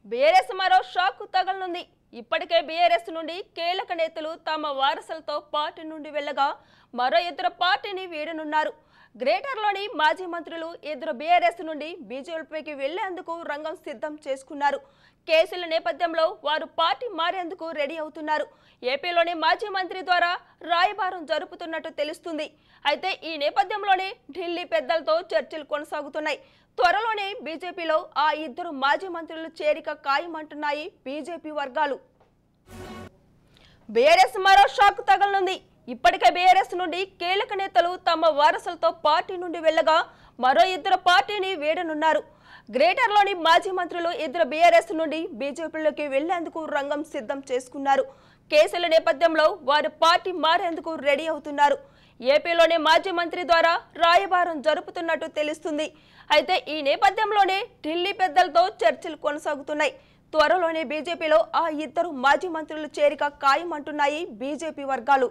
BRS మరో shock తగలనుంది. ఇప్పటికే BRS నుండి కీలక నేతలు తమ వారసులతో పార్టీ నుండి వెళ్లగా మరో ఇద్దరు పార్టీని వీడనున్నారు. గ్రేటర్లోని మాజీ మంత్రులు ఇద్దరు బీఆర్ఎస్ నుండి బీజేపీకి వెళ్లేందుకు రంగం సిద్ధం చేసుకున్నారు. కేసుల నేపథ్యంలో వారు పార్టీ మారేందుకు రెడీ అవుతున్నారు. ఏపీలోని మాజీ మంత్రి ద్వారా రాయబారం జరుపుతున్నట్టు తెలుస్తుంది. అయితే ఈ నేపథ్యంలోనే ఢిల్లీ పెద్దలతో చర్చలు కొనసాగుతున్నాయి. త్వరలోనే బీజేపీలో ఆ ఇద్దరు మాజీ మంత్రులు చేరిక ఖాయమంటున్నాయి బీజేపీ వర్గాలు. బీఆర్ఎస్ మరో షాక్ తగలనుంది. ఇప్పటికే బీఆర్ఎస్ నుండి కీలక నేతలు తమ వారసులతో పార్టీ నుండి వెళ్లగా మరో ఇద్దరు పార్టీని వీడనున్నారు. గ్రేటర్లోని మాజీ మంత్రులు ఇద్దరు బీఆర్ఎస్ నుండి బీజేపీలోకి వెళ్లేందుకు రంగం సిద్ధం చేసుకున్నారు. కేసుల నేపథ్యంలో వారు పార్టీ మారేందుకు రెడీ అవుతున్నారు. ఏపీలోని మాజీ మంత్రి ద్వారా రాయబారం జరుపుతున్నట్టు తెలుస్తుంది. అయితే ఈ నేపథ్యంలోనే ఢిల్లీ పెద్దలతో చర్చలు కొనసాగుతున్నాయి. త్వరలోనే బీజేపీలో ఆ ఇద్దరు మాజీ మంత్రులు చేరిక ఖాయమంటున్నాయి బీజేపీ వర్గాలు.